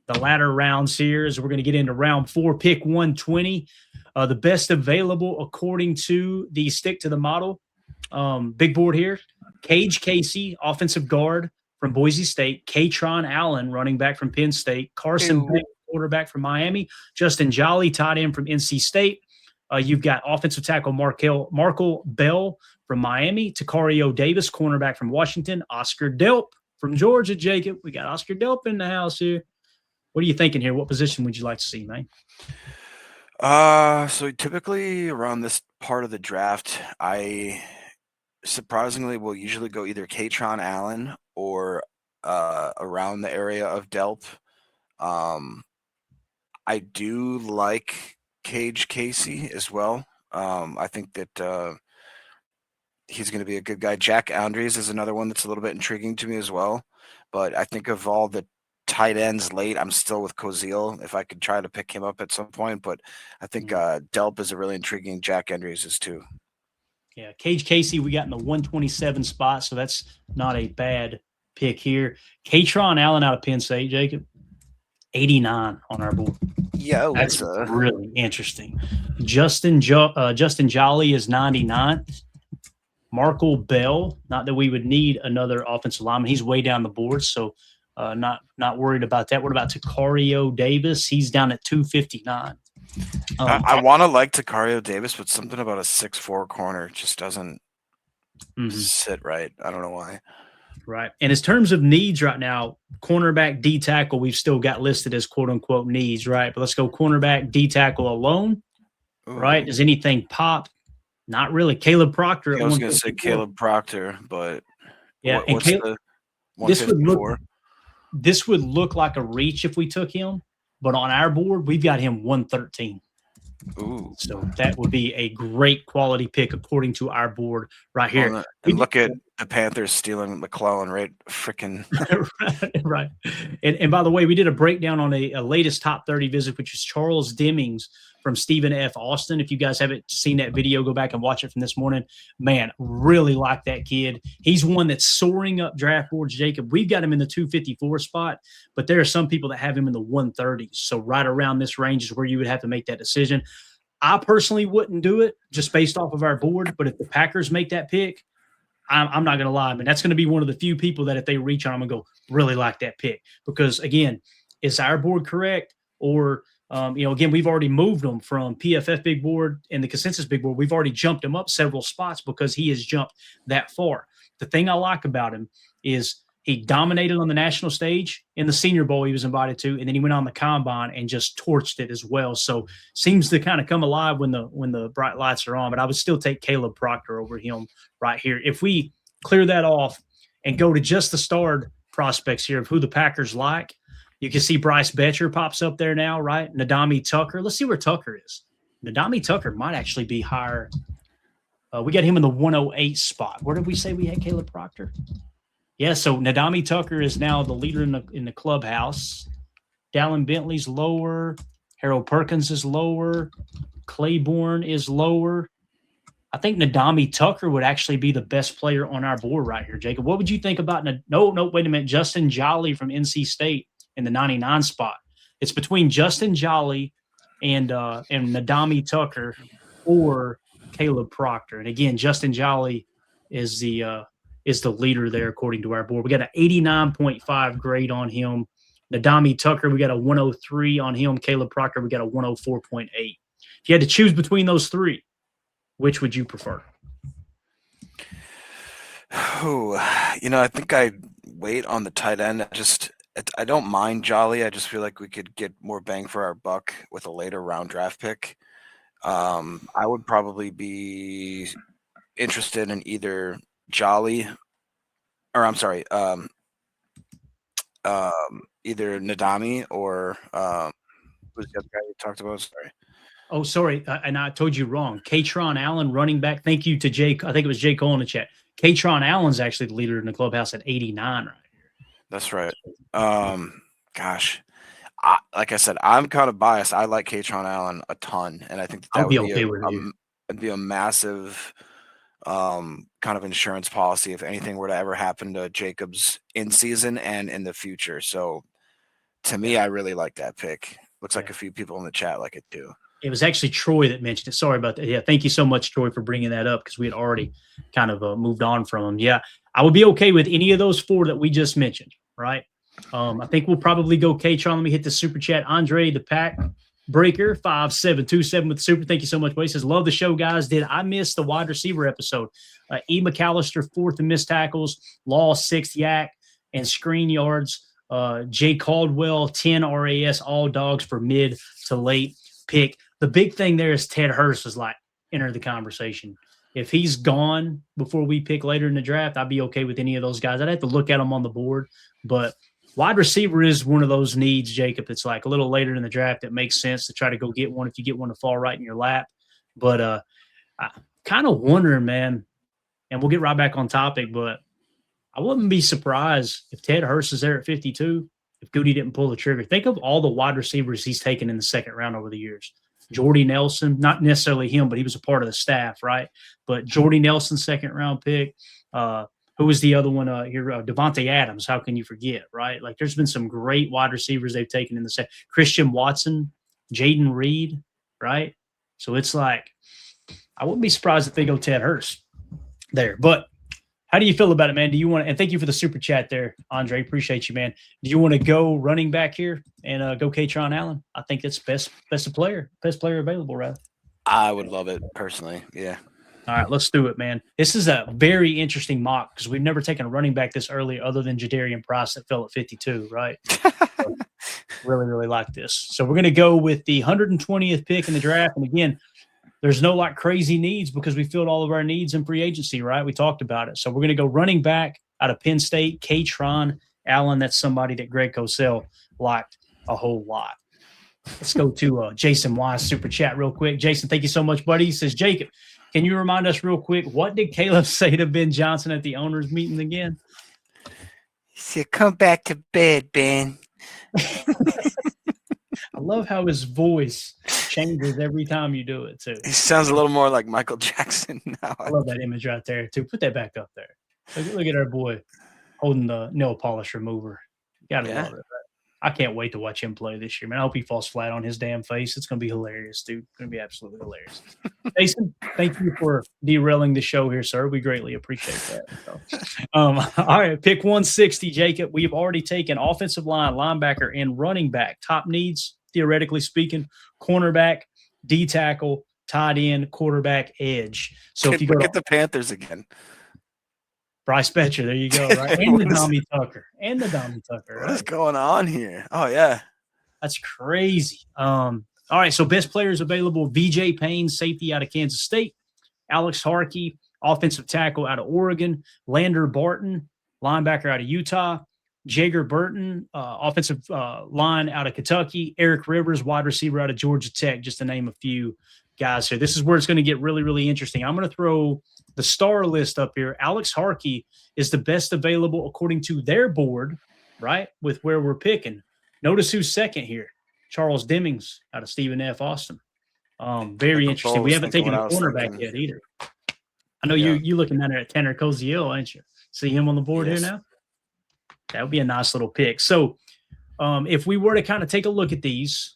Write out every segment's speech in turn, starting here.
the latter rounds here as we're going to get into round 4, pick 120. The best available according to the stick to the model. Big board here. Cage Casey, offensive guard from Boise State. Kaytron Allen, running back from Penn State. Carson Beck, quarterback from Miami. Justin Jolly, tight end from NC State. You've got offensive tackle Markel Bell from Miami. Takario Davis, cornerback from Washington. Oscar Delp from Georgia, Jacob. We got Oscar Delp in the house here. What are you thinking here? What position would you like to see, man? So typically around this part of the draft, I surprisingly will usually go either Kaytron Allen or around the area of Delp. I do like Cage Casey as well. I think that he's going to be a good guy. Jack Andrews is another one that's a little bit intriguing to me as well. But I think of all the tight ends late, I'm still with Koziol if I could try to pick him up at some point. But I think Delp is a really intriguing. Jack Andrews is too. Yeah, Cage Casey we got in the 127 spot, so that's not a bad pick here. Kaytron Allen out of Penn State, Jacob, 89 on our board. Yeah, that's really interesting. Justin Jolly is 99. Markel Bell, not that we would need another offensive lineman. He's way down the board, so not worried about that. What about Takario Davis? He's down at 259. I want to like Takario Davis, but something about a 6'4" corner just doesn't sit right. I don't know why. Right. And in terms of needs right now, cornerback, D tackle, we've still got listed as quote unquote needs, right? But let's go cornerback, D tackle alone. Ooh. Right. Does anything pop? Not really. Caleb Proctor. I was going to say Caleb Proctor, but yeah. What's the 154? This would look like a reach if we took him, but on our board, we've got him 113. Ooh. So that would be a great quality pick according to our board right here. And look at the Panthers stealing McClellan, right? Freaking right. And by the way, we did a breakdown on a latest top 30 visit, which is Charles Demings from Stephen F. Austin. If you guys haven't seen that video, go back and watch it from this morning. Man, really like that kid. He's one that's soaring up draft boards, Jacob. We've got him in the 254 spot, but there are some people that have him in the 130s. So right around this range is where you would have to make that decision. I personally wouldn't do it just based off of our board, but if the Packers make that pick, I'm not going to lie. I mean, that's going to be one of the few people that if they reach on, I'm going to go, really like that pick. Because, again, is our board correct? Or, again, we've already moved him from PFF big board and the consensus big board. We've already jumped him up several spots because he has jumped that far. The thing I like about him is he dominated on the national stage. In the Senior Bowl he was invited to, and then he went on the Combine and just torched it as well. So seems to kind of come alive when the bright lights are on. But I would still take Caleb Proctor over him right here. If we clear that off and go to just the starred prospects here of who the Packers like, you can see Bryce Betcher pops up there now, right? Nadami Tucker. Let's see where Tucker is. Nadami Tucker might actually be higher. We got him in the 108 spot. Where did we say we had Caleb Proctor? Yeah, so Nadami Tucker is now the leader in the clubhouse. Dallin Bentley's lower. Harold Perkins is lower. Claiborne is lower. I think Nadami Tucker would actually be the best player on our board right here, Jacob. What would you think about wait a minute, Justin Jolly from NC State in the 99 spot? It's between Justin Jolly and Nadami Tucker or Caleb Proctor. And again, Justin Jolly is the leader there according to our board. We got an 89.5 grade on him. Nadami Tucker, we got a 103 on him. Caleb Proctor, we got a 104.8. If you had to choose between those three, which would you prefer? Oh, I think I wait on the tight end. I don't mind Jolly. I just feel like we could get more bang for our buck with a later round draft pick. I would probably be interested in either Jolly, or I'm sorry, either Nadami or who's the other guy you talked about? Sorry. Oh, sorry, and I told you wrong. Kaytron Allen, running back. Thank you to Jake. I think it was Jay Cole in the chat. Kaytron Allen's actually the leader in the clubhouse at 89 right here. That's right. Gosh. Like I said, I'm kind of biased. I like Kaytron Allen a ton, and I think that would be a massive kind of insurance policy if anything were to ever happen to Jacobs in season and in the future. So to me, I really like that pick. Looks like a few people in the chat like it too. It was actually Troy that mentioned it. Sorry about that. Yeah, thank you so much, Troy, for bringing that up because we had already kind of moved on from him. Yeah, I would be okay with any of those 4 that we just mentioned, right? I think we'll probably go Kaytron. Let me hit the super chat. Andre, the pack breaker, 5727 with the super. Thank you so much, buddy. He says, love the show, guys. Did I miss the wide receiver episode? E. McAllister, 4th in missed tackles, Law, 6th yak, and screen yards. Jay Caldwell, 10 RAS, all dogs for mid to late pick. The big thing there is Ted Hurst is like enter the conversation. If he's gone before we pick later in the draft, I'd be okay with any of those guys. I'd have to look at them on the board, but wide receiver is one of those needs, Jacob. It's like a little later in the draft. It makes sense to try to go get one if you get one to fall right in your lap. But I kind of wondering, man, and we'll get right back on topic, but I wouldn't be surprised if Ted Hurst is there at 52, if Gutey didn't pull the trigger. Think of all the wide receivers he's taken in the second round over the years. Jordy Nelson, not necessarily him, but he was a part of the staff, right? But Jordy Nelson, second round pick. Who was the other one here? Devontae Adams. How can you forget, right? Like there's been some great wide receivers they've taken in the set. Christian Watson, Jaden Reed, right? So it's like, I wouldn't be surprised if they go Ted Hurst there. But how do you feel about it, man? Do you want to, and thank you for the super chat there, Andre. Appreciate you, man. Do you want to go running back here and go Kaytron Allen? I think it's best player available, rather. I would love it personally. Yeah. All right, let's do it, man. This is a very interesting mock because we've never taken a running back this early other than Jadarian Price that fell at 52, right? So, really, really like this. So we're going to go with the 120th pick in the draft. And again, there's no like crazy needs because we filled all of our needs in free agency, right? We talked about it. So we're going to go running back out of Penn State, Kaytron Allen. That's somebody that Greg Cosell liked a whole lot. Let's go to Jason Wise super chat real quick. Jason, thank you so much, buddy. He says, Jacob, can you remind us real quick, what did Caleb say to Ben Johnson at the owners meeting again? He said, come back to bed, Ben. I love how his voice changes every time you do it, too. He sounds a little more like Michael Jackson now. I love that image right there, too. Put that back up there. Look at our boy holding the nail polish remover. Gotta love it. I can't wait to watch him play this year, man. I hope he falls flat on his damn face. It's going to be hilarious, dude. It's going to be absolutely hilarious. Jason, thank you for derailing the show here, sir. We greatly appreciate that. So, all right, pick 160, Jacob. We've already taken offensive line, linebacker, and running back. Top needs, theoretically speaking, cornerback, D tackle, tight end, quarterback, edge. So if you look at the Panthers again. Bryce Betcher, there you go, right? And the Dommy Tucker. Right? What is going on here? Oh, yeah. That's crazy. All right, so best players available, VJ Payne, safety out of Kansas State, Alex Harkey, offensive tackle out of Oregon, Lander Barton, linebacker out of Utah, Jager Burton, offensive line out of Kentucky, Eric Rivers, wide receiver out of Georgia Tech, just to name a few guys here. This is where it's going to get really, really interesting. I'm going to throw the star list up here. Alex Harkey is the best available according to their board, right, with where we're picking. Notice who's second here. Charles Demings out of Stephen F. Austin. Very interesting. We haven't taken a cornerback yet either. I know you looking at Tanner Koziol, ain't you? See him on the board here now? That would be a nice little pick. So if we were to kind of take a look at these,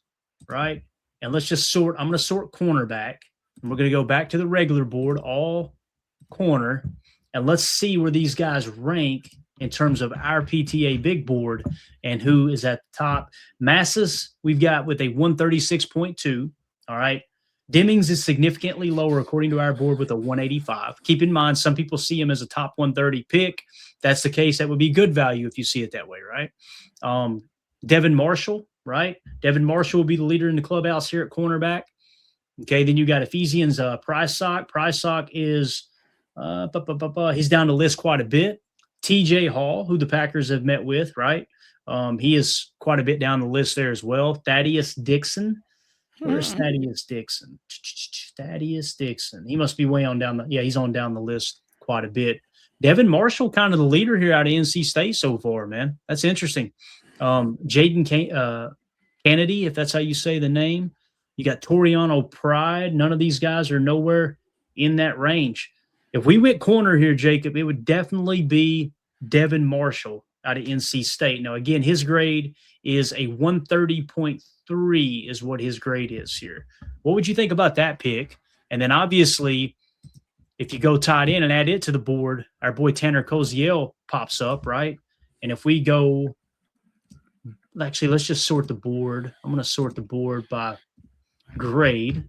right, and let's just sort – I'm going to sort cornerback, and we're going to go back to the regular board, all corner, and let's see where these guys rank in terms of our PTA big board and who is at the top. Masses, we've got with a 136.2, all right. Demings is significantly lower according to our board with a 185. Keep in mind, some people see him as a top 130 pick. That's the case. That would be good value if you see it that way, right? Devin Marshall, right? Devin Marshall will be the leader in the clubhouse here at cornerback. Okay, then you got Ephesians Prysock. Prysock is he's down the list quite a bit. TJ Hall, who the Packers have met with, right? He is quite a bit down the list there as well. Thaddeus Dixon. Where's Thaddeus Dixon? Thaddeus Dixon. He must be way on down he's on down the list quite a bit. Devin Marshall, kind of the leader here out of NC State so far, man. That's interesting. Jaden Kennedy, if that's how you say the name. You got Toriano Pride. None of these guys are nowhere in that range. If we went corner here, Jacob, it would definitely be Devin Marshall out of NC State. Now, again, his grade is a 130.3 is what his grade is here. What would you think about that pick? And then obviously, if you go tight end and add it to the board, our boy Tanner Koziol pops up, right? And if we go, actually, let's just sort the board. I'm going to sort the board by grade.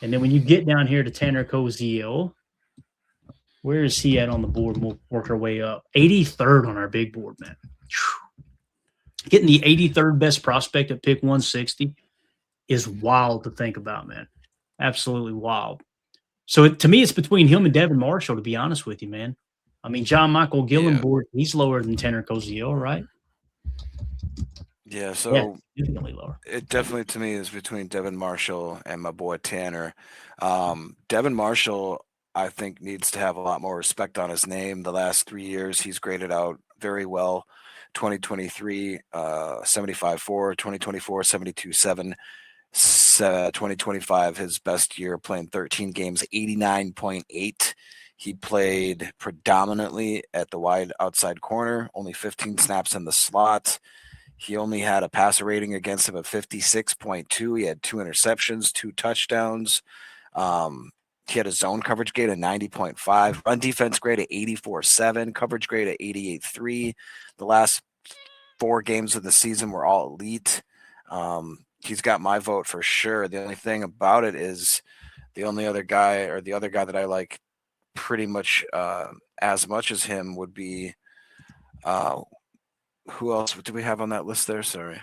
And then when you get down here to Tanner Koziol, where is he at on the board? We'll work our way up. 83rd on our big board, man. Whew. Getting the 83rd best prospect at pick 160 is wild to think about, man. Absolutely wild. So to me, it's between him and Devin Marshall, to be honest with you, man. I mean, John Michael Gillenboard, he's lower than Tanner Koziol, right? Yeah, so significantly lower. It definitely, to me, is between Devin Marshall and my boy Tanner. Devin Marshall, I think, needs to have a lot more respect on his name. The last 3 years, he's graded out very well. 2023, 75.4, 2024, 72.7. 2025, his best year, playing 13 games, 89.8. He played predominantly at the wide outside corner, only 15 snaps in the slot. He only had a passer rating against him of 56.2. He had 2 interceptions, 2 touchdowns. He had a zone coverage grade of 90.5, run defense grade at 84.7, coverage grade at 88.3. The last 4 games of the season were all elite. He's got my vote for sure. The only thing about it is the other guy that I like pretty much as much as him would be who else do we have on that list there? Sorry.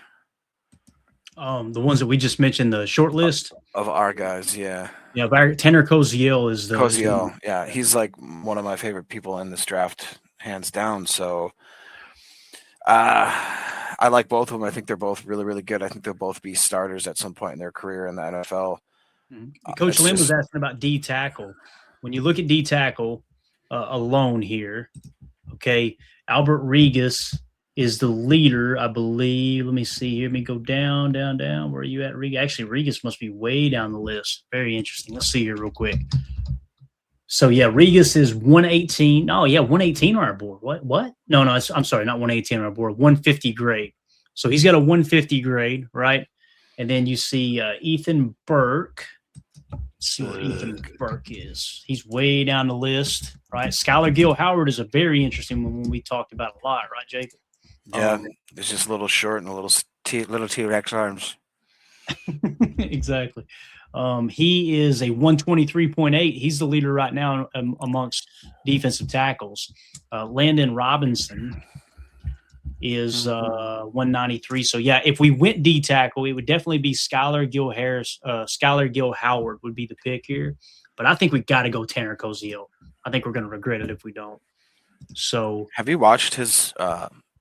The ones that we just mentioned, the short list of our guys. Yeah. Yeah. Tanner Koziol is the Koziol. Yeah. He's like one of my favorite people in this draft, hands down. So I like both of them. I think they're both really, really good. I think they'll both be starters at some point in their career in the NFL. Coach Lynn was asking about D tackle. When you look at D tackle alone here, okay, Albert Regas is the leader, I believe. Let me see here. Let me go down. Where are you at, Regas? Actually, Regas must be way down the list. Very interesting. Let's see here real quick. So, yeah, Regas is 118. Oh, yeah, 118 on our board. What? No, I'm sorry, not 118 on our board. 150 grade. So he's got a 150 grade, right? And then you see Ethan Burke. Let's see where Ethan Burke is. He's way down the list, right? Skylar Gill Howard is a very interesting one we talked about a lot, right, Jacob? Yeah, it's just a little short and a little T-Rex arms. Exactly. He is a 123.8. He's the leader right now amongst defensive tackles. Landon Robinson is 193. So, yeah, if we went D tackle, it would definitely be Skylar Gill Howard would be the pick here. But I think we got to go Tanner Koziol. I think we're going to regret it if we don't. So, have you watched his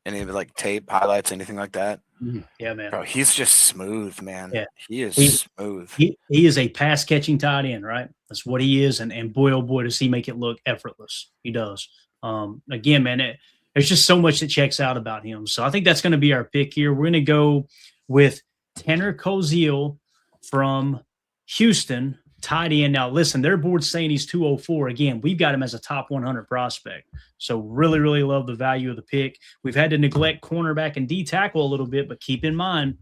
any of like tape, highlights, anything like that? Yeah, man. Bro, he's just smooth, man. Yeah. He's smooth. He is a pass catching tight end, right? That's what he is. And boy, oh boy, does he make it look effortless. He does. Again, man, there's just so much that checks out about him. So I think that's going to be our pick here. We're going to go with Tanner Koziol from Houston, tight end. Now, listen, their board's saying he's 204. Again, we've got him as a top 100 prospect. So really, really love the value of the pick. We've had to neglect cornerback and D tackle a little bit, but keep in mind,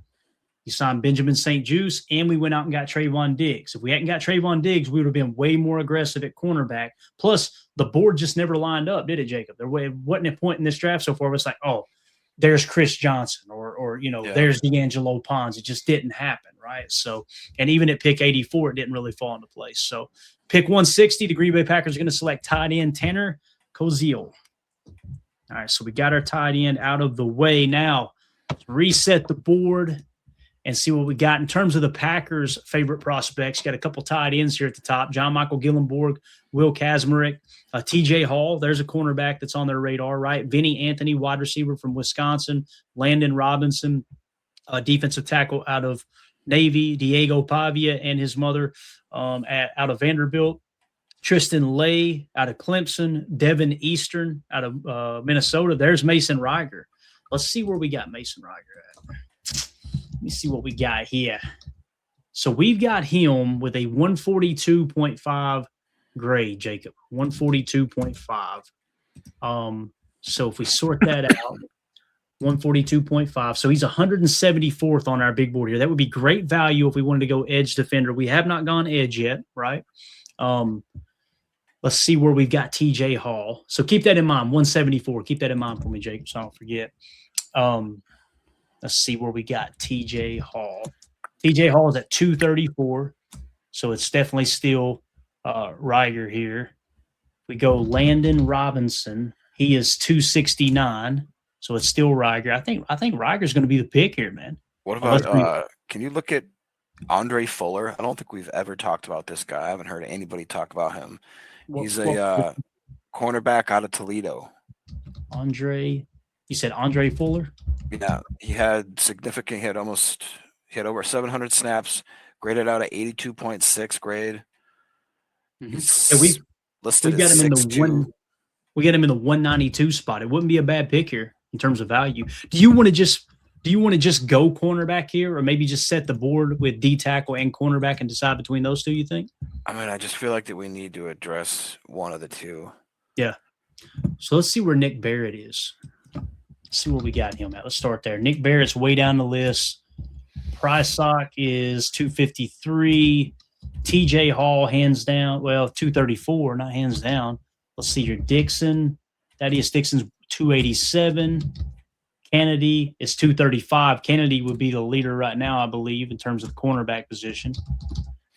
you signed Benjamin St. Juste, and we went out and got Trayvon Diggs. If we hadn't got Trayvon Diggs, we would have been way more aggressive at cornerback. Plus, the board just never lined up, did it, Jacob? There wasn't a point in this draft so far where it's like, oh, there's Chris Johnson or there's D'Angelo Pons. It just didn't happen, right? So, and even at pick 84, it didn't really fall into place. So, pick 160, the Green Bay Packers are going to select tight end Tanner Koziol. All right, so we got our tight end out of the way. Now, let's reset the board and see what we got in terms of the Packers' favorite prospects. Got a couple tight ends here at the top. John Michael Gillenborg, Will Kazmarek, TJ Hall. There's a cornerback that's on their radar, right? Vinny Anthony, wide receiver from Wisconsin. Landon Robinson, defensive tackle out of Navy. Diego Pavia and his mother out of Vanderbilt. Tristan Lay out of Clemson. Devin Eastern out of Minnesota. There's Mason Riger. Let's see where we got Mason Riger at. Let me see what we got here. So we've got him with a 142.5 grade, Jacob. 142.5. So if we sort that out, 142.5. So he's 174th on our big board here. That would be great value if we wanted to go edge defender. We have not gone edge yet, right? Let's see where we've got TJ Hall. So keep that in mind, 174. Keep that in mind for me, Jake, so I don't forget. Let's see where we got TJ Hall. TJ Hall is at 234. So it's definitely still Riger here. We go Landon Robinson. He is 269. So it's still Riger. I think Riger's going to be the pick here, man. What about can you look at Andre Fuller? I don't think we've ever talked about this guy. I haven't heard anybody talk about him. He's a cornerback out of Toledo. You said Andre Fuller? Yeah, he had significant. He had over 700 snaps, graded out at 82.6 grade. Mm-hmm. He's listed we got as him 6'2". We got him in the 192 spot. It wouldn't be a bad pick here in terms of value. Do you want to just go cornerback here, or maybe just set the board with D tackle and cornerback and decide between those two? You think? I mean, I just feel like that we need to address one of the two. Yeah. So let's see where Nick Barrett is. Let's see where we got him at. Let's start there. Nick Barrett's way down the list. Price Sock is 253. TJ Hall, hands down. Well, 234, not hands down. Let's see here. Dixon. Thaddeus Dixon's 287. Kennedy is 235. Kennedy would be the leader right now, I believe, in terms of the cornerback position.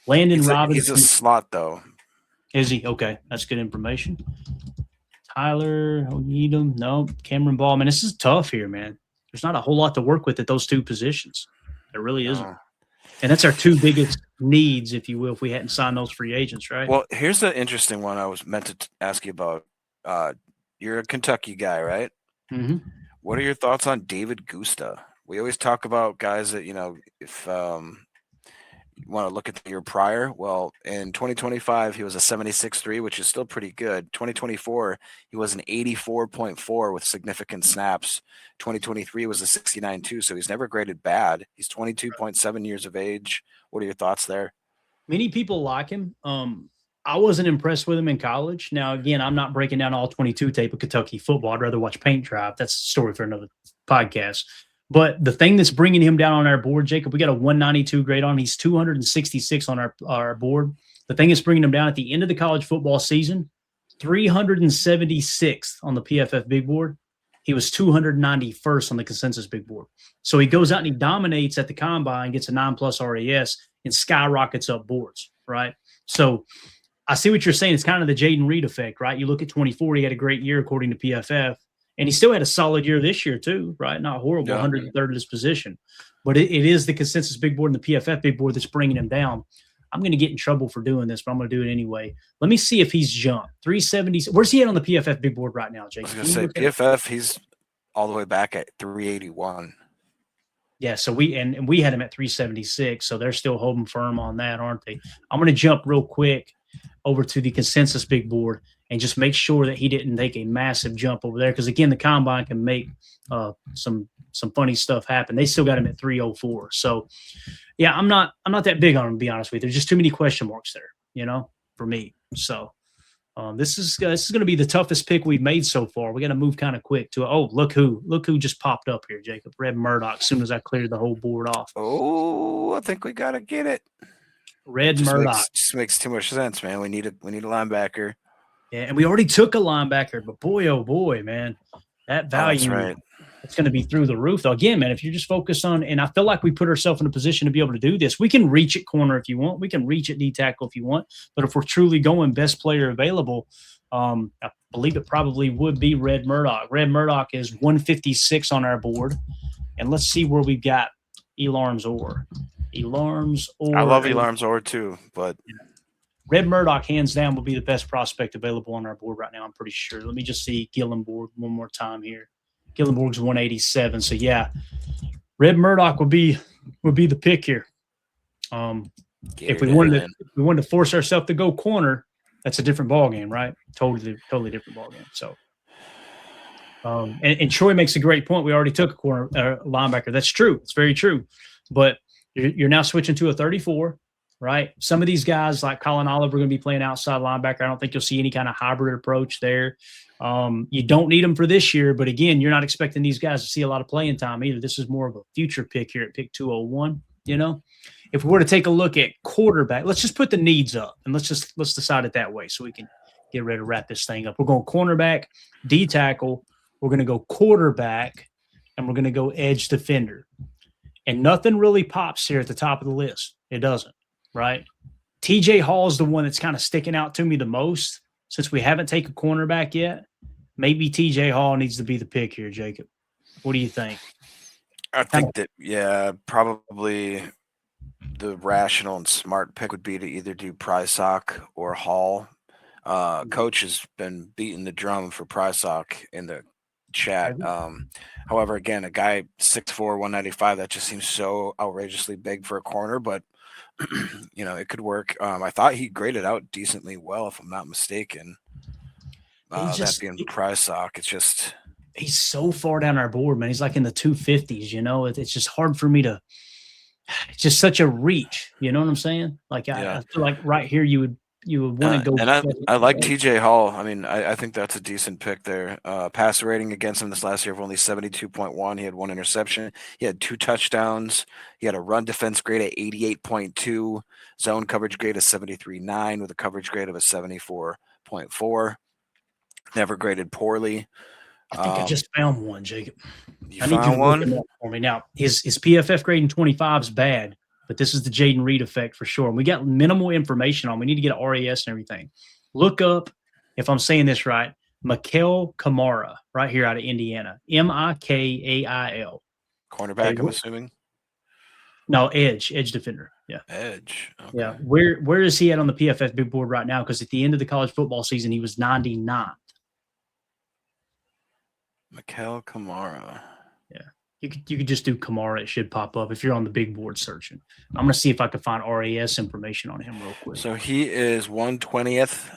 Landon Robinson. He's a slot, though. Is he? Okay. That's good information. Tyler O'Needham. No. Cameron Ball. Man, this is tough here, man. There's not a whole lot to work with at those two positions. There really isn't. And that's our two biggest needs, if you will, if we hadn't signed those free agents, right? Well, here's the interesting one I was meant to ask you about. You're a Kentucky guy, right? Mm-hmm. What are your thoughts on David Gusta? We always talk about guys that, if you want to look at the year prior, well, in 2025, he was a 76.3, which is still pretty good. 2024, he was an 84.4 with significant snaps. 2023 was a 69.2, so he's never graded bad. He's 22.7 years of age. What are your thoughts there? Many people like him. I wasn't impressed with him in college. Now, again, I'm not breaking down all 22 tape of Kentucky football. I'd rather watch paint dry. That's a story for another podcast. But the thing that's bringing him down on our board, Jacob, we got a 192 grade on. He's 266 on our board. The thing that's bringing him down at the end of the college football season, 376th on the PFF big board. He was 291st on the consensus big board. So he goes out and he dominates at the combine, gets a 9+ RAS, and skyrockets up boards, right? So I see what you're saying. It's kind of the Jaden Reed effect, right? You look at 24, he had a great year according to PFF. And he still had a solid year this year too, right? Not horrible, yeah. 103rd in his position. But it is the consensus big board and the PFF big board that's bringing him down. I'm going to get in trouble for doing this, but I'm going to do it anyway. Let me see if he's jumped. 370. Where's he at on the PFF big board right now, Jake? I was going to say PFF, he's all the way back at 381. Yeah, so we had him at 376, so they're still holding firm on that, aren't they? I'm going to jump real quick over to the consensus big board and just make sure that he didn't take a massive jump over there. Because, again, the combine can make some funny stuff happen. They still got him at 304. So, yeah, I'm not that big on him, to be honest with you. There's just too many question marks there, for me. So, this is going to be the toughest pick we've made so far. We got to move kind of quick to look who just popped up here, Jacob. Red Murdoch, as soon as I cleared the whole board off. Oh, I think we got to get it. Red Murdoch. Just makes too much sense, man. We need a linebacker. Yeah, and we already took a linebacker, but boy, oh boy, man, that value, that's right. It's going to be through the roof. Though, again, man, if you're just focused on, and I feel like we put ourselves in a position to be able to do this. We can reach at corner if you want. We can reach at D tackle if you want. But if we're truly going best player available, I believe it probably would be Red Murdoch. Red Murdoch is 156 on our board. And let's see where we've got Elarms Orr. I love Elarms Orr too, but Red Murdoch, hands down, will be the best prospect available on our board right now, I'm pretty sure. Let me just see Gillenborg one more time here. Gillenborg's 187. So, yeah, Red Murdoch would be the pick here. If we wanted to force ourselves to go corner, that's a different ballgame, right? Totally different ballgame. So, and Troy makes a great point. We already took a linebacker. That's true. It's very true. But you're now switching to a 34. right? Some of these guys like Colin Oliver are going to be playing outside linebacker. I don't think you'll see any kind of hybrid approach there. You don't need them for this year, but again, you're not expecting these guys to see a lot of playing time either. This is more of a future pick here at pick 201, you know? If we were to take a look at quarterback, let's just put the needs up and let's decide it that way so we can get ready to wrap this thing up. We're going cornerback, D tackle, we're going to go quarterback, and we're going to go edge defender. And nothing really pops here at the top of the list. It doesn't, right? TJ Hall is the one that's kind of sticking out to me the most since we haven't taken cornerback yet. Maybe TJ Hall needs to be the pick here, Jacob. What do you think? I think that, yeah, probably the rational and smart pick would be to either do Prysock or Hall. Coach has been beating the drum for Prysock in the chat. However, again, a guy 6'4", 195, that just seems so outrageously big for a corner, but you know, it could work. I thought he graded out decently well, if I'm not mistaken. That being Prysock, it's just he's so far down our board, man. He's like in the 250s, you know. It's just hard for me to. It's just such a reach, you know what I'm saying? Like I feel like right here you would want to go. And I like TJ Hall. I mean, I think that's a decent pick there. Passer rating against him this last year of only 72.1. He had 1 interception. He had 2 touchdowns. He had a run defense grade at 88.2, zone coverage grade of 73.9 with a coverage grade of a 74.4. Never graded poorly. I think I just found one, Jacob. You found one for me now. His PFF grade in 25 is bad, but this is the Jaden Reed effect for sure. And we got minimal information on. We need to get an RAS and everything. Look up, if I'm saying this right, Mikuel Kamara, right here out of Indiana. Mikail. Cornerback, I'm assuming. No, edge defender. Yeah, edge. Okay. Yeah, where is he at on the PFF big board right now? Because at the end of the college football season, he was 99. Mikuel Kamara. Yeah. You could just do Kamara. It should pop up if you're on the big board searching. I'm going to see if I can find RAS information on him real quick. So he is 120th.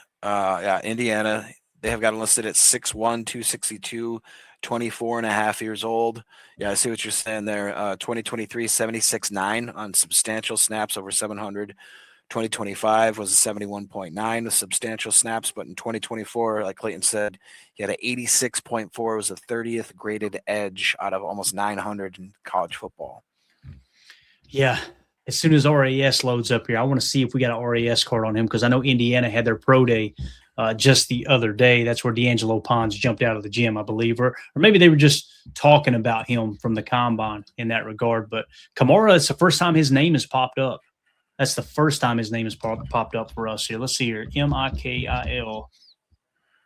Indiana. They have got him listed at 6'1", 262, 24 and a half years old. Yeah, I see what you're saying there. 2023, 76.9 on substantial snaps over 700. 2025 was a 71.9 with substantial snaps, but in 2024, like Clayton said, he had an 86.4, was the 30th graded edge out of almost 900 in college football. Yeah, as soon as RAS loads up here, I want to see if we got an RAS card on him because I know Indiana had their pro day just the other day. That's where D'Angelo Pons jumped out of the gym, I believe, or maybe they were just talking about him from the combine in that regard. But Kamara, it's the first time his name has popped up. That's the first time his name has popped up for us here. Let's see here. Mikail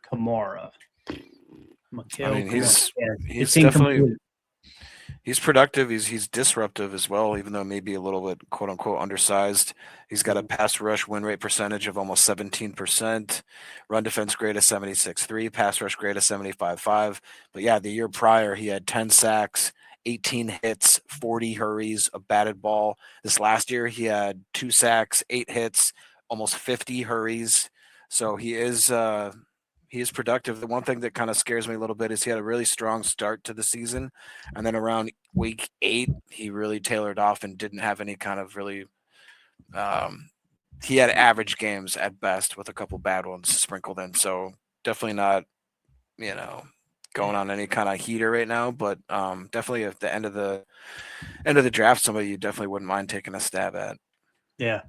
Kamara. I mean, he's definitely he's productive. He's disruptive as well, even though maybe a little bit quote unquote undersized. He's got a pass rush win rate percentage of almost 17%, run defense grade of 76.3, pass rush grade of 75.5. But yeah, the year prior he had 10 sacks, 18 hits, 40 hurries, a batted ball. This last year, he had 2 sacks, 8 hits, almost 50 hurries. So he is productive. The one thing that kind of scares me a little bit is he had a really strong start to the season. And then around week 8, he really tailored off and didn't have any kind of really he had average games at best with a couple bad ones sprinkled in. So definitely not, going on any kind of heater right now, but definitely at the end of the draft, somebody you definitely wouldn't mind taking a stab at. Yeah.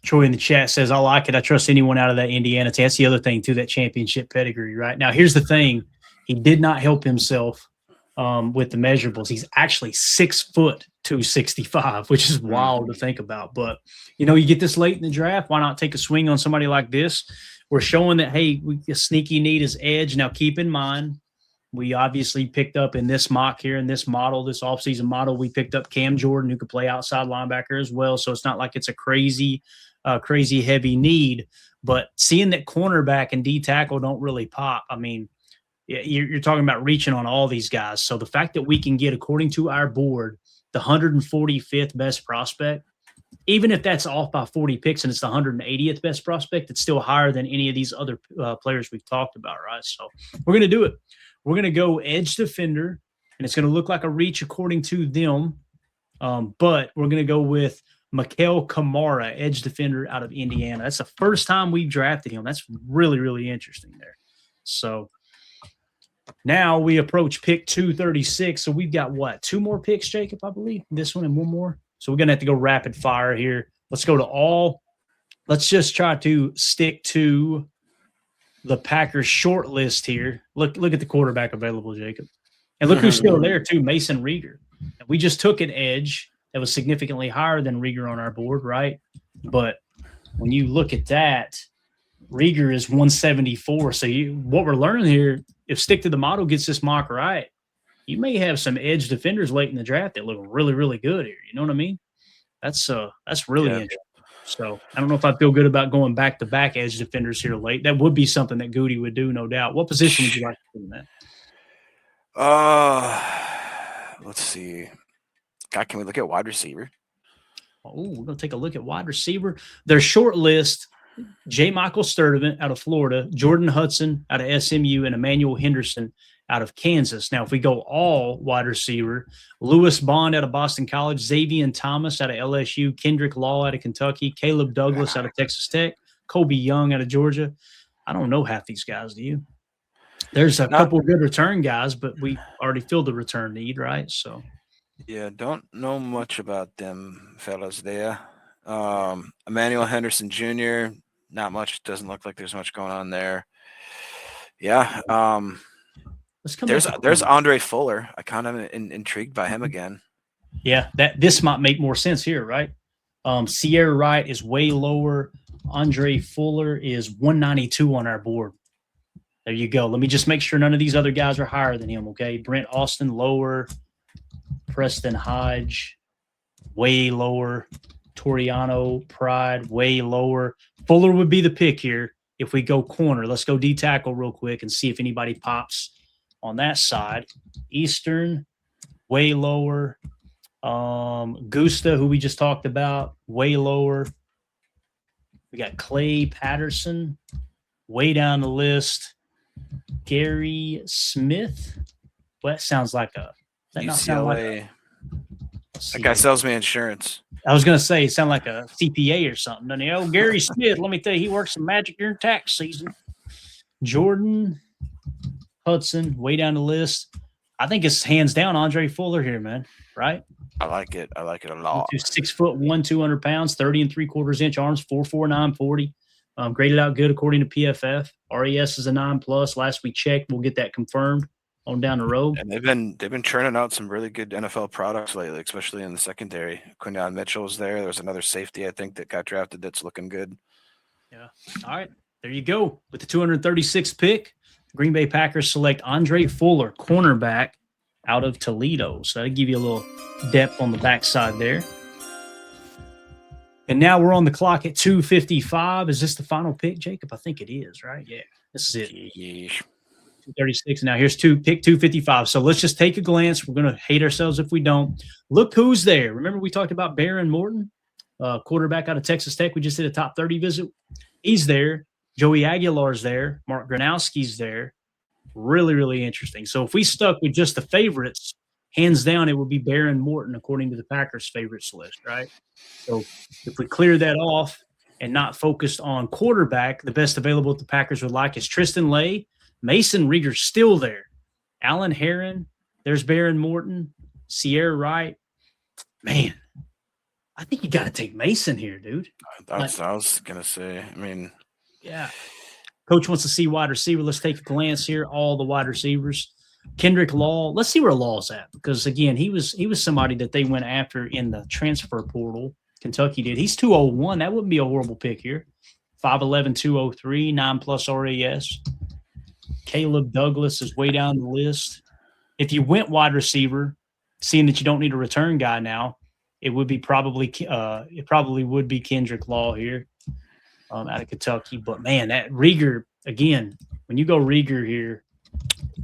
Troy in the chat says, I like it. I trust anyone out of that Indiana team. That's the other thing, too, that championship pedigree, right? Now, here's the thing. He did not help himself with the measurables. He's actually 6 foot 265, which is wild to think about. But, you get this late in the draft, why not take a swing on somebody like this? We're showing that, hey, a sneaky need is edge. Now, keep in mind, we obviously picked up in this mock here, in this model, this offseason model, we picked up Cam Jordan, who could play outside linebacker as well. So it's not like it's a crazy heavy need. But seeing that cornerback and D tackle don't really pop, I mean, you're talking about reaching on all these guys. So the fact that we can get, according to our board, the 145th best prospect, even if that's off by 40 picks and it's the 180th best prospect, it's still higher than any of these other players we've talked about, right? So we're going to do it. We're going to go edge defender, and it's going to look like a reach according to them. But we're going to go with Mikuel Kamara, edge defender out of Indiana. That's the first time we've drafted him. That's really, really interesting there. So now we approach pick 236. So we've got what? 2 more picks, Jacob, I believe. This one and 1 more. So we're going to have to go rapid fire here. Let's go to all. Let's just try to stick to the Packers short list here. Look at the quarterback available, Jacob. And look who's still there too, Mason Rieger. And we just took an edge that was significantly higher than Rieger on our board, right? But when you look at that, Rieger is 174. So what we're learning here, if Stick to the Model gets this mock right, you may have some edge defenders late in the draft that look really, really good here. You know what I mean? That's really interesting. So I don't know if I feel good about going back-to-back edge defenders here late. That would be something that Gutey would do, no doubt. What position would you like to put in that? Let's see. God, can we look at wide receiver? Oh, we're going to take a look at wide receiver. Their short list, J. Michael Sturdivant out of Florida, Jordan Hudson out of SMU, and Emmanuel Henderson out of Kansas. Now, if we go all wide receiver, Lewis Bond out of Boston College, Xavier Thomas out of LSU, Kendrick Law out of Kentucky, Caleb Douglas out of Texas Tech, Kobe Young out of Georgia. I don't know half these guys, do you? There's a couple of good return guys, but we already filled the return need, right? So, yeah, don't know much about them fellas there. Emmanuel Henderson Jr., not much. Doesn't look like there's much going on there. Yeah. There's Andre Fuller. I kind of intrigued by him again. Yeah, this might make more sense here, right? Sierra Wright is way lower. Andre Fuller is 192 on our board. There you go. Let me just make sure none of these other guys are higher than him, okay? Brent Austin, lower. Preston Hodge, way lower. Toriano Pride, way lower. Fuller would be the pick here if we go corner. Let's go D-tackle real quick and see if anybody pops on that side. Eastern, way lower. Gusta, who we just talked about, way lower. We got Clay Patterson, way down the list. Gary Smith. Well, that sounds like a UCLA. Not sound like that guy sells me insurance. I was going to say, it sounds like a CPA or something. Doesn't he? Oh, Gary Smith, let me tell you, he works some magic during tax season. Jordan Hudson, way down the list. I think it's hands down Andre Fuller here, man. Right? I like it. I like it a lot. 6'1", 200 pounds, 30 3/4 inch arms, 4'4", 940. Graded out good according to PFF. RES is a 9+. Last we checked, we'll get that confirmed on down the road. And they've been churning out some really good NFL products lately, especially in the secondary. Quinyon Mitchell was there. There was another safety, I think, that got drafted that's looking good. Yeah. All right. There you go. With the 236th pick, Green Bay Packers select Andre Fuller, cornerback out of Toledo. So that'll give you a little depth on the backside there. And now we're on the clock at 2:55. Is this the final pick, Jacob? I think it is, right? Yeah. This is it. Yeesh. 236. Now here's pick 255. So let's just take a glance. We're going to hate ourselves if we don't. Look who's there. Remember we talked about Baron Morton, quarterback out of Texas Tech. We just did a top 30 visit. He's there. Joey Aguilar's there. Mark Gronowski's there. Really, really interesting. So if we stuck with just the favorites, hands down, it would be Baron Morton according to the Packers favorites list, right? So if we clear that off and not focused on quarterback, the best available that the Packers would like is Tristan Lay. Mason Rieger's still there. Alan Heron, there's Baron Morton, Sierra Wright. Man, I think you got to take Mason here, dude. That's what I was going to say. I mean, yeah. Coach wants to see wide receiver. Let's take a glance here. All the wide receivers. Kendrick Law. Let's see where Law's at because, again, he was somebody that they went after in the transfer portal. Kentucky did. He's 201. That wouldn't be a horrible pick here. 5'11", 203, 9+ RAS. Caleb Douglas is way down the list. If you went wide receiver, seeing that you don't need a return guy now, it probably would be Kendrick Law here out of Kentucky. But man, that Rieger again. When you go Rieger here,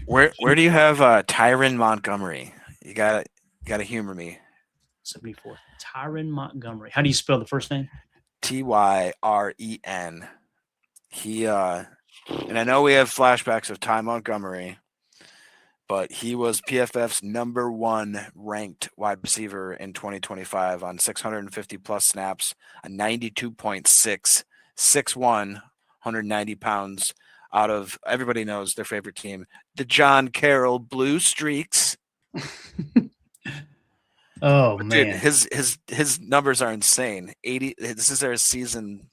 where do you have Tyron Montgomery? You gotta humor me. 74. Tyron Montgomery. How do you spell the first name? Tyren. He and I know we have flashbacks of Ty Montgomery, but he was PFF's #1 ranked wide receiver in 2025 on 650 plus snaps, a 92.6, 6'1", 190 pounds. Out of everybody knows their favorite team, the John Carroll Blue Streaks. Oh, But man. dude, his numbers are insane. 80. This is their season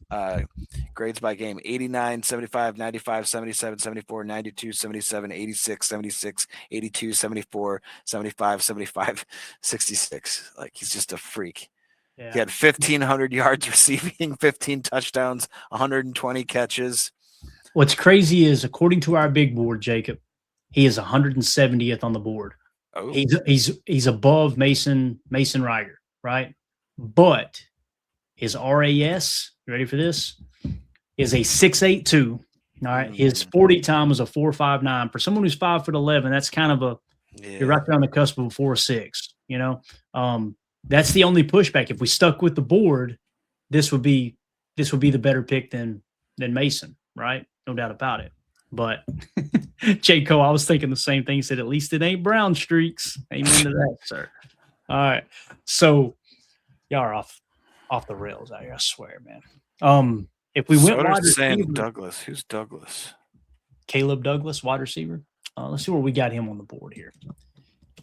grades by game: 89, 75, 95, 77, 74, 92, 77, 86, 76, 82, 74, 75, 75, 66. Like, he's just a freak. Yeah. He had 1,500 yards receiving, 15 touchdowns, 120 catches. What's crazy is, according to our big board, Jacob, he is 170th on the board. Oh, He's above Mason Reiger, right? But his RAS, you ready for this? Is a 6.82. All right. His 40 time was a 4.59. For someone who's 5'11", that's kind of you're right there on the cusp of a 4.6. You know, that's the only pushback. If we stuck with the board, this would be the better pick than Mason, right? No doubt about it. But J. Cole, I was thinking the same thing. He said, at least it ain't brown streaks. Amen to that, sir. All right. So y'all are off the rails out here, I swear, man. If we went wide receiver, Douglas. Who's Douglas? Caleb Douglas, wide receiver. Let's see where we got him on the board here.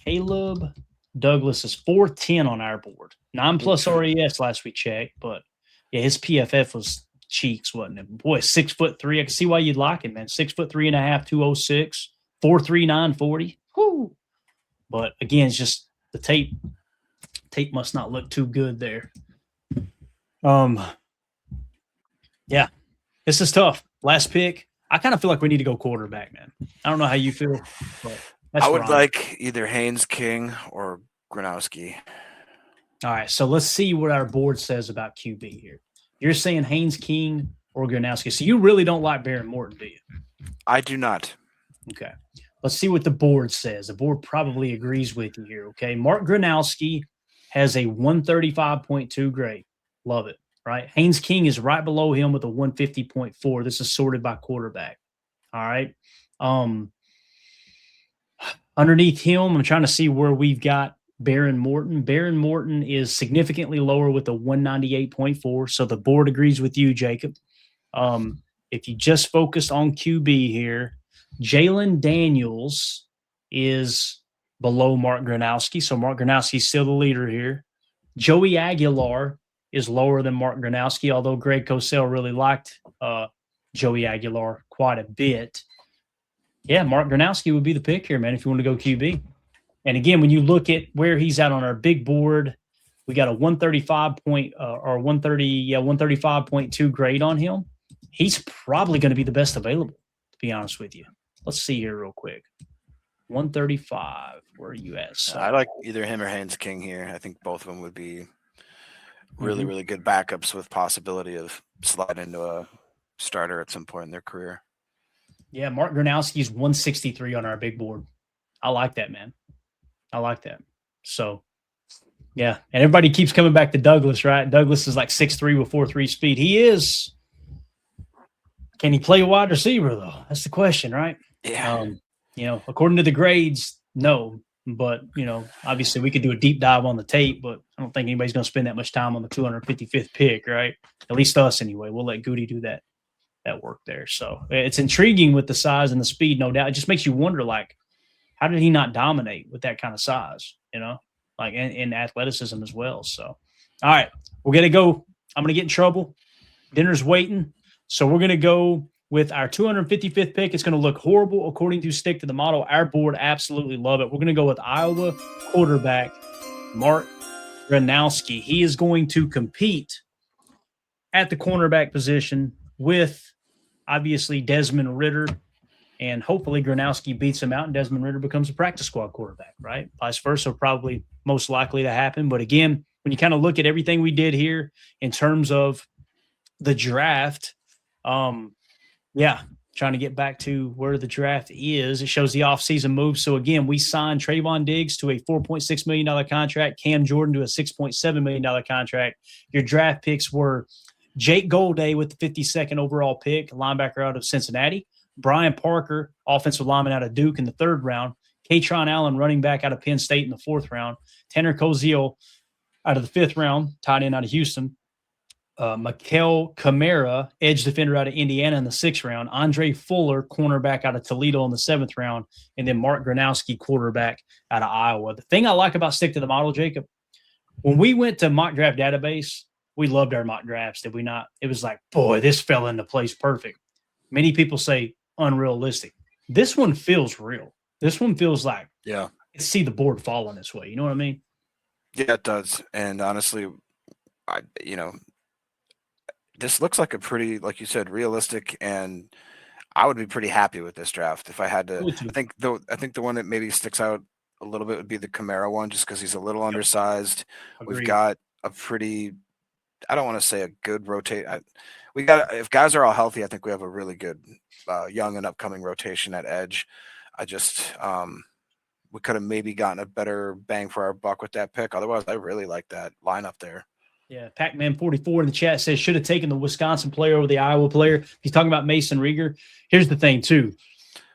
Caleb Douglas is 410 on our board. 9+ RES last we checked, but yeah, his PFF was cheeks, wasn't it? Boy, 6'3". I can see why you'd like it, man. 6'3.5", 206, 4.39 40. Whoo! But again, it's just the tape. Tape must not look too good there. Yeah, this is tough. Last pick. I kind of feel like we need to go quarterback, man. I don't know how you feel, but I would like either Haynes King or Gronowski. All right, so let's see what our board says about QB here. You're saying Haynes King or Gronowski. So you really don't like Baron Morton, do you? I do not. Okay. Let's see what the board says. The board probably agrees with you here, okay? Mark Gronowski has a 135.2 grade. Love it, right? Haynes King is right below him with a 150.4. This is sorted by quarterback. All right. Underneath him, I'm trying to see where we've got Baron Morton. Baron Morton is significantly lower with a 198.4. So the board agrees with you, Jacob. If you just focus on QB here, Jalen Daniels is below Mark Gronowski. So Mark Gronowski is still the leader here. Joey Aguilar is lower than Mark Gronowski, although Greg Cosell really liked Joey Aguilar quite a bit. Yeah, Mark Gronowski would be the pick here, man, if you want to go QB. And again, when you look at where he's at on our big board, we got a 135.2 grade on him. He's probably going to be the best available, to be honest with you. Let's see here real quick. 135. Where are you at? So, I like either him or Haynes King here. I think both of them would be really, really good backups with possibility of sliding into a starter at some point in their career. Yeah, Mark Gronowski's 163 on our big board. I like that, man. I like that. So, yeah. And everybody keeps coming back to Douglas, right? Douglas is like 6'3" with 4.3 speed. He is. Can he play wide receiver, though? That's the question, right? Yeah. According to the grades, no. But, obviously we could do a deep dive on the tape, but I don't think anybody's going to spend that much time on the 255th pick, right? At least us anyway. We'll let Gutey do that work there. So it's intriguing with the size and the speed, no doubt. It just makes you wonder, like, how did he not dominate with that kind of size, like in athleticism as well? So, all right, we're going to go. I'm going to get in trouble. Dinner's waiting. So we're going to go with our 255th pick. It's going to look horrible according to Stick to the Model. Our board absolutely love it. We're going to go with Iowa quarterback Mark Gronowski. He is going to compete at the cornerback position with, obviously, Desmond Ridder. And hopefully Gronowski beats him out and Desmond Ridder becomes a practice squad quarterback, right? Vice versa, probably most likely to happen. But again, when you kind of look at everything we did here in terms of the draft, trying to get back to where the draft is, it shows the offseason moves. So again, we signed Trayvon Diggs to a $4.6 million contract, Cam Jordan to a $6.7 million contract. Your draft picks were Jake Golday with the 52nd overall pick, linebacker out of Cincinnati. Brian Parker, offensive lineman out of Duke in the 3rd round. Kaytron Allen, running back out of Penn State in the 4th round. Tanner Koziol out of the 5th round, tight end out of Houston. Mikuel Kamara, edge defender out of Indiana in the 6th round. Andre Fuller, cornerback out of Toledo in the 7th round. And then Mark Gronowski, quarterback out of Iowa. The thing I like about Stick to the Model, Jacob, when we went to Mock Draft Database, we loved our mock drafts, did we not? It was like, boy, this fell into place perfect. Many people say unrealistic. This one feels real. This one feels like, yeah, I see the board falling this way. You know what I mean? Yeah, it does. And honestly, this looks like a pretty, like you said, realistic, and I would be pretty happy with this draft if I had to. I think the one that maybe sticks out a little bit would be the Kamara one, just because he's a little undersized. Agreed. We've got a pretty, I don't want to say a good rotate. If guys are all healthy, I think we have a really good young and upcoming rotation at edge. We could have maybe gotten a better bang for our buck with that pick. Otherwise, I really like that lineup there. Yeah, Pac-Man 44 in the chat says should have taken the Wisconsin player over the Iowa player. He's talking about Mason Rieger. Here's the thing too: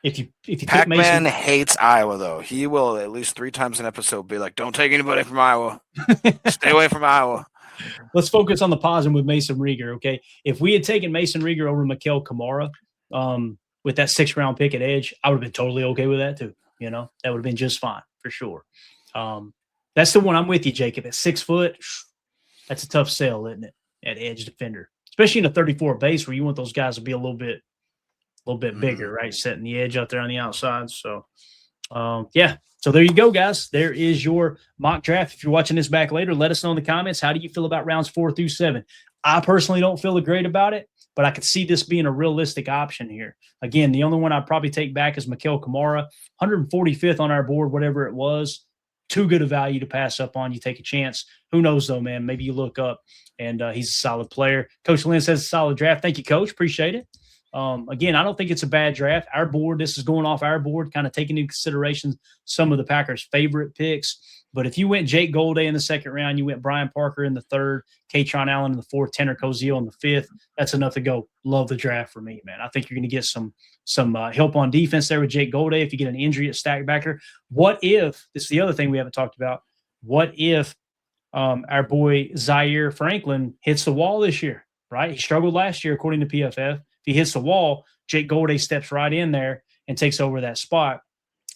if you Pac-Man hates Iowa though, he will at least 3 times an episode be like, "Don't take anybody from Iowa. Stay away from Iowa." Let's focus on the positive with Mason Rieger. Okay, if we had taken Mason Rieger over Mikuel Kamara with that 6th round pick at edge, I would have been totally okay with that too. You know, that would have been just fine for sure. That's the one I'm with you, Jacob. At 6 foot. That's a tough sell, isn't it? At edge defender, especially in a 34 base where you want those guys to be a little bit bigger, right? Setting the edge out there on the outside. So, yeah. So there you go, guys. There is your mock draft. If you're watching this back later, let us know in the comments. How do you feel about rounds 4 through 7? I personally don't feel great about it, but I could see this being a realistic option here. Again, the only one I'd probably take back is Mikuel Kamara, 145th on our board, whatever it was. Too good a value to pass up on. You take a chance. Who knows, though, man? Maybe you look up, and he's a solid player. Coach Lynn says a solid draft. Thank you, Coach. Appreciate it. Again, I don't think it's a bad draft. Our board, this is going off our board, kind of taking into consideration some of the Packers' favorite picks. But if you went Jake Golday in the 2nd round, you went Brian Parker in the 3rd, Kaytron Allen in the 4th, Tanner Koziol in the 5th, that's enough to go. Love the draft for me, man. I think you're going to get some help on defense there with Jake Golday if you get an injury at stack backer. What if – this is the other thing we haven't talked about. What if our boy Zaire Franklin hits the wall this year, right? He struggled last year according to PFF. If he hits the wall, Jake Golday steps right in there and takes over that spot.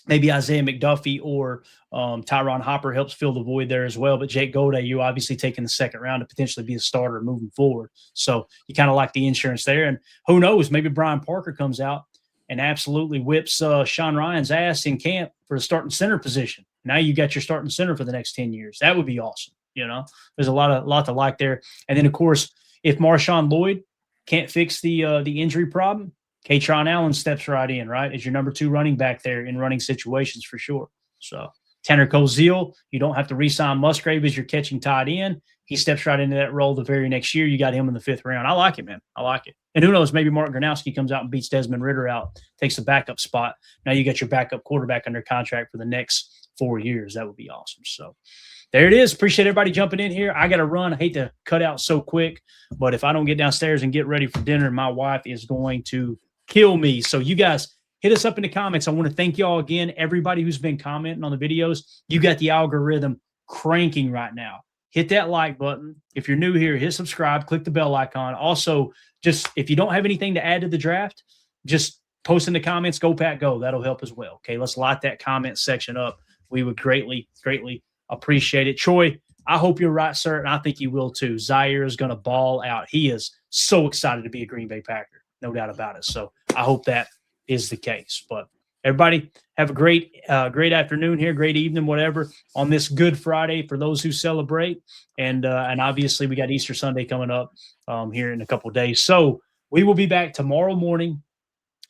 Maybe Isaiah McDuffie or Tyron Hopper helps fill the void there as well. But Jake Golday, you obviously take in the 2nd round to potentially be a starter moving forward. So you kind of like the insurance there. And who knows, maybe Brian Parker comes out and absolutely whips Sean Ryan's ass in camp for the starting center position. Now you got your starting center for the next 10 years. That would be awesome. You know, there's a lot to like there. And then, of course, if Marshawn Lloyd can't fix the injury problem, Kaytron Allen steps right in, right, as your number 2 running back there in running situations for sure. So Tanner Koziel, you don't have to re-sign Musgrave as your catching tight end. He steps right into that role the very next year. You got him in the 5th round. I like it, man. I like it. And who knows, maybe Mark Gronowski comes out and beats Desmond Ridder out, takes the backup spot. Now you got your backup quarterback under contract for the next 4 years. That would be awesome. So there it is. Appreciate everybody jumping in here. I got to run. I hate to cut out so quick, but if I don't get downstairs and get ready for dinner, my wife is going to kill me. So you guys hit us up in the comments. I want to thank y'all again. Everybody who's been commenting on the videos, you got the algorithm cranking right now. Hit that like button. If you're new here, hit subscribe, click the bell icon. Also, just if you don't have anything to add to the draft, just post in the comments, go Pack Go. That'll help as well. Okay, let's light that comment section up. We would greatly appreciate it. Troy, I hope you're right, sir, and I think you will too. Zaire is going to ball out. He is so excited to be a Green Bay Packer. No doubt about it. So I hope that is the case. But everybody have a great afternoon here, great evening, whatever, on this Good Friday for those who celebrate. And obviously we got Easter Sunday coming up here in a couple of days. So we will be back tomorrow morning,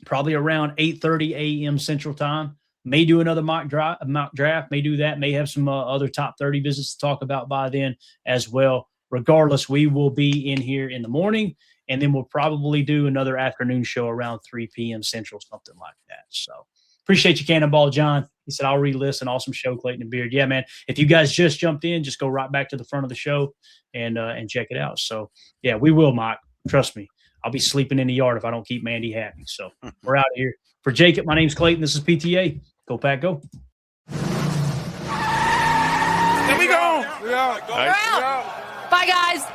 probably around 8:30 a.m. Central Time. May do another mock draft, may do that, may have some other top 30 visits to talk about by then as well. Regardless, we will be in here in the morning. And then we'll probably do another afternoon show around 3 p.m. Central, something like that. So appreciate you, Cannonball John. He said, I'll re-listen. Awesome show, Clayton and Beard. Yeah, man. If you guys just jumped in, just go right back to the front of the show and check it out. So, yeah, we will, Mike. Trust me. I'll be sleeping in the yard if I don't keep Mandy happy. So we're out of here. For Jacob, my name's Clayton. This is PTA. Go Pack Go. We're out. Bye, guys.